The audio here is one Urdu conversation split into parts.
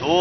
2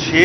6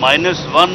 -1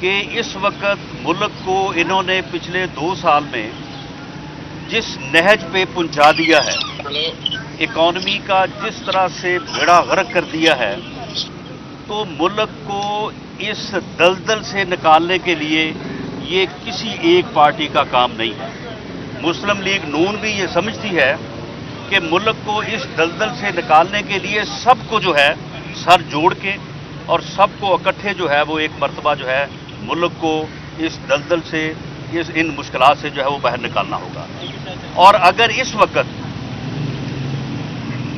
کہ اس وقت ملک کو انہوں نے پچھلے 2 سال میں جس نہج پہ پہنچا دیا ہے، اکانومی کا جس طرح سے بیڑا غرق کر دیا ہے، تو ملک کو اس دلدل سے نکالنے کے لیے یہ کسی ایک پارٹی کا کام نہیں ہے۔ مسلم لیگ نون بھی یہ سمجھتی ہے کہ ملک کو اس دلدل سے نکالنے کے لیے سب کو جو ہے سر جوڑ کے اور سب کو اکٹھے جو ہے وہ ایک مرتبہ جو ہے ملک کو اس دلدل سے ان مشکلات سے جو ہے وہ باہر نکالنا ہوگا۔ اور اگر اس وقت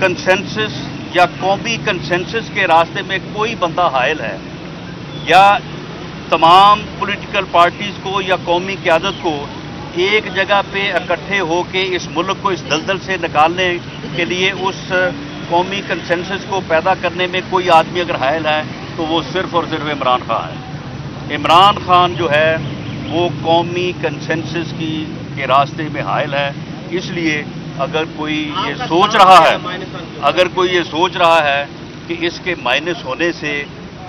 کنسنسس یا قومی کنسنسس کے راستے میں کوئی بندہ حائل ہے یا تمام پولیٹیکل پارٹیز کو یا قومی قیادت کو ایک جگہ پہ اکٹھے ہو کے اس ملک کو اس دلدل سے نکالنے کے لیے اس قومی کنسنسس کو پیدا کرنے میں کوئی آدمی اگر حائل ہے تو وہ صرف اور صرف عمران خان ہے۔ عمران خان جو ہے وہ قومی کنسنسس کے راستے میں حائل ہے۔ اس لیے اگر کوئی یہ سوچ رہا ہے کہ اس کے مائنس ہونے سے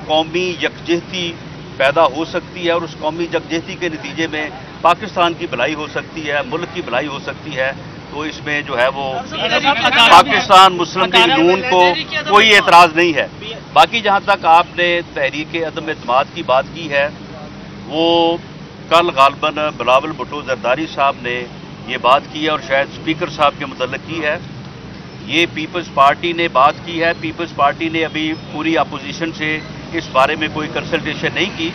قومی یکجہتی پیدا ہو سکتی ہے اور اس قومی یکجہتی کے نتیجے میں پاکستان کی بھلائی ہو سکتی ہے، ملک کی بھلائی ہو سکتی ہے، تو اس میں جو ہے وہ پاکستان مسلم لیگ نون کو کوئی اعتراض نہیں ہے۔ باقی جہاں تک آپ نے تحریک عدم اعتماد کی بات کی ہے، وہ کل غالباً بلاول بھٹو زرداری صاحب نے یہ بات کی ہے اور شاید اسپیکر صاحب کے متعلق کی ہے۔ یہ پیپلز پارٹی نے بات کی ہے۔ پیپلز پارٹی نے ابھی پوری اپوزیشن سے اس بارے میں کوئی کنسلٹیشن نہیں کی۔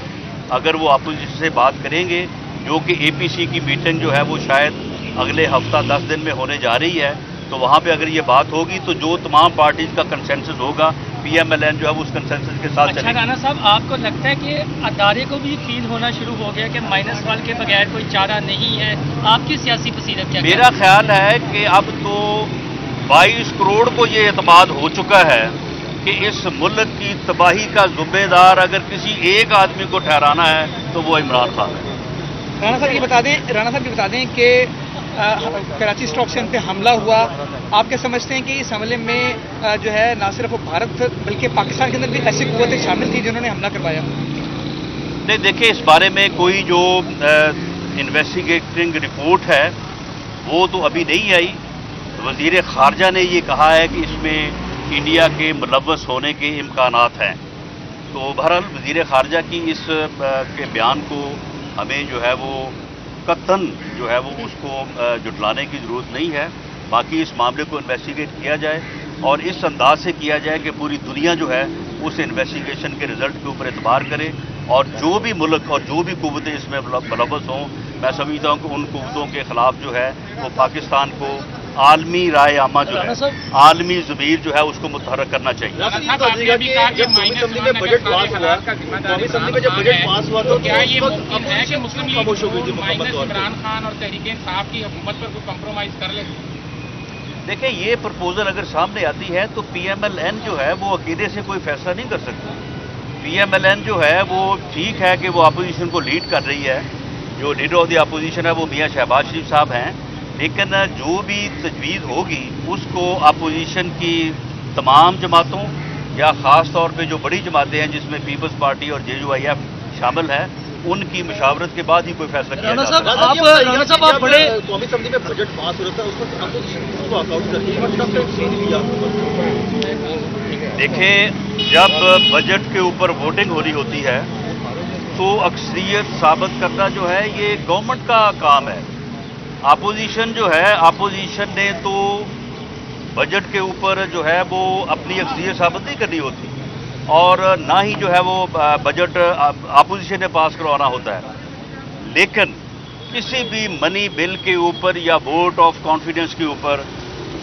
اگر وہ اپوزیشن سے بات کریں گے، جو کہ اے پی سی کی میٹنگ جو ہے وہ شاید اگلے ہفتہ 10 دن میں ہونے جا رہی ہے، تو وہاں پہ اگر یہ بات ہوگی تو جو تمام پارٹیز کا کنسنسس ہوگا، پی ایم ایل این جو ہے وہ اس کنسنسس کے ساتھ چلے گی۔ رانا صاحب، آپ کو لگتا ہے کہ ادارے کو بھی فیل ہونا شروع ہو گیا کہ مائنس وال کے بغیر کوئی چارہ نہیں ہے؟ آپ کی سیاسی بصیرت کیا؟ میرا خیال ہے کہ اب تو 22 کروڑ کو یہ اعتماد ہو چکا ہے کہ اس ملک کی تباہی کا ذمہ دار اگر کسی ایک آدمی کو ٹھہرانا ہے تو وہ عمران خان ہے۔ رانا صاحب یہ بتا دیں کہ کراچی اسٹاک ایکسچینج پہ حملہ ہوا، آپ کیا سمجھتے ہیں کہ اس حملے میں جو ہے نہ صرف بھارت بلکہ پاکستان کے اندر بھی ایسی قوتیں شامل تھیں جنہوں نے حملہ کروایا؟ نہیں، دیکھیں، اس بارے میں کوئی جو انویسٹیگیٹنگ رپورٹ ہے وہ تو ابھی نہیں آئی۔ وزیر خارجہ نے یہ کہا ہے کہ اس میں انڈیا کے ملوث ہونے کے امکانات ہیں، تو بہرحال وزیر خارجہ کی اس کے بیان کو ہمیں جو ہے وہ قطعاً جو ہے وہ اس کو جھٹلانے کی ضرورت نہیں ہے۔ باقی اس معاملے کو انویسٹیگیٹ کیا جائے اور اس انداز سے کیا جائے کہ پوری دنیا جو ہے اس انویسٹیگیشن کے رزلٹ کے اوپر اعتبار کرے، اور جو بھی ملک اور جو بھی قوتیں اس میں ملوث ہوں، میں سمجھتا ہوں کہ ان قوتوں کے خلاف جو ہے وہ پاکستان کو عالمی رائے عامہ جو ہے، عالمی ضمیر جو ہے اس کو متحرک کرنا چاہیے۔ دیکھیں، یہ پرپوزل اگر سامنے آتی ہے تو پی ایم ایل این جو ہے وہ اکیلے سے کوئی فیصلہ نہیں کر سکتی۔ پی ایم ایل این جو ہے وہ ٹھیک ہے کہ وہ اپوزیشن کو لیڈ کر رہی ہے، جو لیڈر آف دی اپوزیشن ہے وہ میاں شہباز شریف صاحب ہیں، لیکن جو بھی تجویز ہوگی اس کو اپوزیشن کی تمام جماعتوں یا خاص طور پہ جو بڑی جماعتیں ہیں جس میں پیپلز پارٹی اور جے یو آئی ایف شامل ہے، ان کی مشاورت کے بعد ہی کوئی فیصلہ کیا جائے گا۔ آپ بڑے قومی اسمبلی میں بجٹ پاس ہو رہا تھا، اس پر اپوزیشن کو واک آؤٹ کر دیا۔ دیکھیں، جب بجٹ کے اوپر ووٹنگ ہو رہی ہوتی ہے تو اکثریت ثابت کرنا جو ہے یہ گورنمنٹ کا کام ہے۔ اپوزیشن جو ہے، اپوزیشن نے تو بجٹ کے اوپر جو ہے وہ اپنی اکثریت ثابت نہیں کرنی ہوتی، اور نہ ہی جو ہے وہ بجٹ اپوزیشن نے پاس کروانا ہوتا ہے، لیکن کسی بھی منی بل کے اوپر یا ووٹ آف کانفیڈنس کے اوپر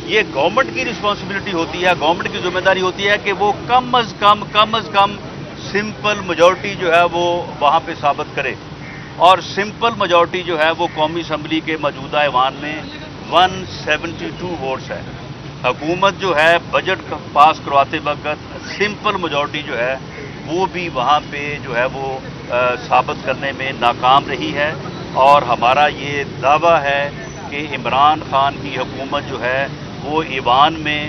یہ گورنمنٹ کی رسپانسبلٹی ہوتی ہے، گورنمنٹ کی ذمہ داری ہوتی ہے کہ وہ کم از کم سمپل میجورٹی جو ہے وہ وہاں پہ ثابت کرے، اور سمپل میجورٹی جو ہے وہ قومی اسمبلی کے موجودہ ایوان میں 172 ووٹس ہے۔ حکومت جو ہے بجٹ پاس کرواتے وقت سمپل میجورٹی جو ہے وہ بھی وہاں پہ جو ہے وہ ثابت کرنے میں ناکام رہی ہے، اور ہمارا یہ دعویٰ ہے کہ عمران خان کی حکومت جو ہے وہ ایوان میں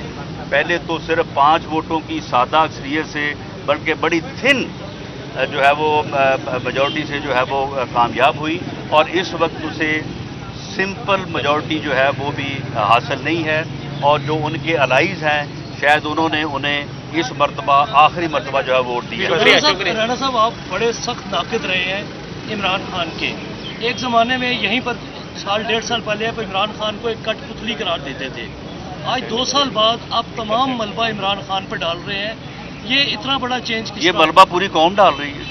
پہلے تو صرف 5 ووٹوں کی سادہ اکثریت سے، بلکہ بڑی تھن جو ہے وہ میجورٹی سے جو ہے وہ کامیاب ہوئی، اور اس وقت اسے سمپل میجورٹی جو ہے وہ بھی حاصل نہیں ہے، اور جو ان کے الائز ہیں شاید انہوں نے انہیں اس مرتبہ آخری مرتبہ جو ہے ووٹ دی ہے۔ رانا صاحب آپ بڑے سخت ناقد رہے ہیں عمران خان کے، ایک زمانے میں یہیں پر سال ڈیڑھ سال پہلے آپ عمران خان کو ایک کٹ پتلی قرار دیتے تھے، آج 2 سال بعد آپ تمام ملبہ عمران خان پر ڈال رہے ہیں، یہ اتنا بڑا چینج کس یہ طرح؟ ملبہ پوری قوم ڈال رہی ہے،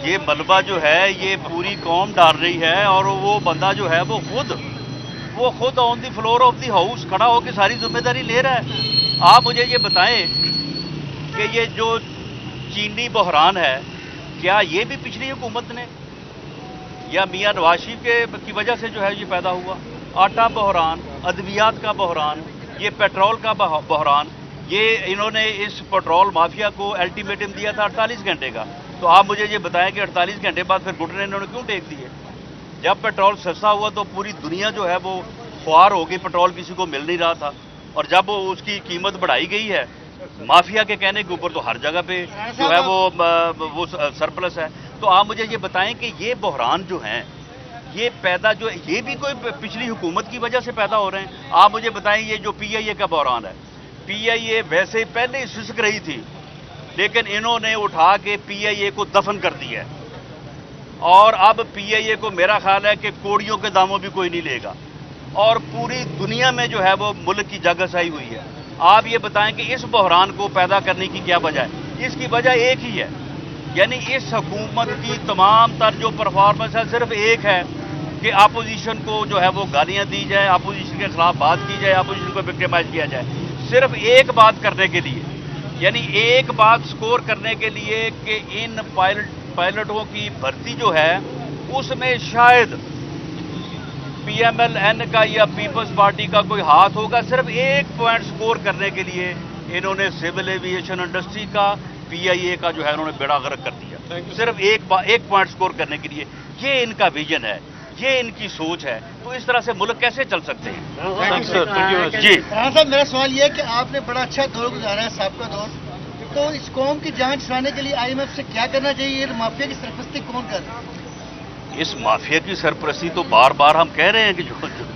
یہ ملبہ جو ہے یہ پوری قوم ڈال رہی ہے، اور وہ بندہ جو ہے وہ خود آن دی فلور آف دی ہاؤس کھڑا ہو کے ساری ذمہ داری لے رہا ہے۔ آپ مجھے یہ بتائیں کہ یہ جو چینی بحران ہے، کیا یہ بھی پچھلی حکومت نے یا میاں نواز شریف کی وجہ سے جو ہے یہ پیدا ہوا؟ آٹا بحران، ادویات کا بحران، یہ پیٹرول کا بحران، یہ انہوں نے اس پیٹرول مافیا کو الٹیمیٹم دیا تھا 48 گھنٹے کا، تو آپ مجھے یہ بتائیں کہ 48 گھنٹے بعد پھر گھٹنے انہوں نے کیوں ٹیک دیے؟ جب پیٹرول سستا ہوا تو پوری دنیا جو ہے وہ خوار ہو گئی، پیٹرول کسی کو مل نہیں رہا تھا، اور جب اس کی قیمت بڑھائی گئی ہے مافیا کے کہنے کے اوپر تو ہر جگہ پہ جو ہے وہ سرپلس ہے۔ تو آپ مجھے یہ بتائیں کہ یہ بحران جو ہیں یہ پیدا جو یہ بھی کوئی پچھلی حکومت کی وجہ سے پیدا ہو رہے ہیں؟ آپ مجھے بتائیں یہ جو پی آئی اے کا بحران ہے، پی آئی اے ویسے پہلے ہی سسک رہی تھی، لیکن انہوں نے اٹھا کے پی آئی اے کو دفن کر دیا ہے، اور اب پی آئی اے کو میرا خیال ہے کہ کوڑیوں کے داموں بھی کوئی نہیں لے گا، اور پوری دنیا میں جو ہے وہ ملک کی جگہسائی ہوئی ہے۔ آپ یہ بتائیں کہ اس بحران کو پیدا کرنے کی کیا وجہ ہے؟ اس کی وجہ ایک ہی ہے، یعنی اس حکومت کی تمام تر جو پرفارمنس ہے صرف ایک ہے کہ اپوزیشن کو جو ہے وہ گالیاں دی جائے، اپوزیشن کے خلاف بات کی جائے، اپوزیشن کو وکٹمائز کیا جائے، صرف ایک بات کرنے کے لیے، یعنی ایک بات سکور کرنے کے لیے کہ ان پائلٹوں کی بھرتی جو ہے اس میں شاید پی ایم ایل این کا یا پیپلز پارٹی کا کوئی ہاتھ ہوگا، صرف ایک پوائنٹ سکور کرنے کے لیے انہوں نے سول ایویشن انڈسٹری کا پی آئی اے کا جو ہے انہوں نے بیڑا غرق کر دیا، صرف ایک پوائنٹ سکور کرنے کے لیے۔ یہ ان کا ویژن ہے، یہ ان کی سوچ ہے، تو اس طرح سے ملک کیسے چل سکتے ہیں؟ جی رانا صاحب، میرا سوال یہ ہے کہ آپ نے بڑا اچھا دور گزارا ہے، سابقہ دور، تو اس قوم کی جان چھڑانے کے لیے آئی ایم ایف سے کیا کرنا چاہیے؟ مافیا کی سرپرستی کون کر رہا ہے؟ اس مافیا کی سرپرستی تو بار بار ہم کہہ رہے ہیں کہ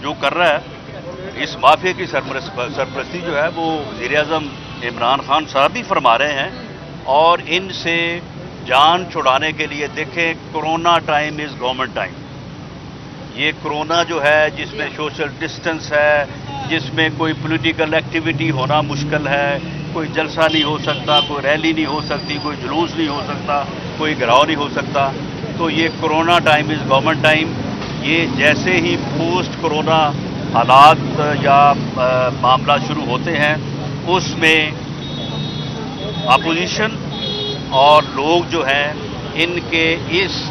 جو کر رہا ہے، اس مافیا کی سرپرستی جو ہے وہ وزیر اعظم عمران خان صاحب بھی فرما رہے ہیں، اور ان سے جان چھڑانے کے لیے دیکھیں corona time is government time, یہ کرونا جو ہے جس میں سوشل ڈسٹنس ہے، جس میں کوئی پولیٹیکل ایکٹیویٹی ہونا مشکل ہے، کوئی جلسہ نہیں ہو سکتا، کوئی ریلی نہیں ہو سکتی، کوئی جلوس نہیں ہو سکتا، کوئی گھراؤ نہیں ہو سکتا، تو یہ corona time is government time. یہ جیسے ہی پوسٹ کرونا حالات یا معاملہ شروع ہوتے ہیں اس میں اپوزیشن اور لوگ جو ہیں ان کے اس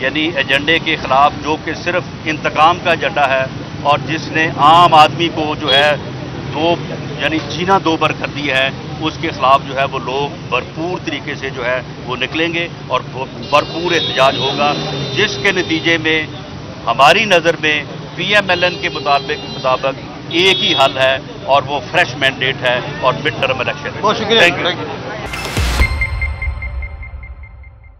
یعنی ایجنڈے کے خلاف، جو کہ صرف انتقام کا ایجنڈا ہے اور جس نے عام آدمی کو جو ہے یعنی جینا دو بر کر دی ہے، اس کے خلاف جو ہے وہ لوگ بھرپور طریقے سے جو ہے وہ نکلیں گے اور بھرپور احتجاج ہوگا، جس کے نتیجے میں ہماری نظر میں پی ایم ایل این کے مطابق ایک ہی حل ہے اور وہ فریش مینڈیٹ ہے اور مڈ ٹرم الیکشن ہے۔ بہت شکریہ۔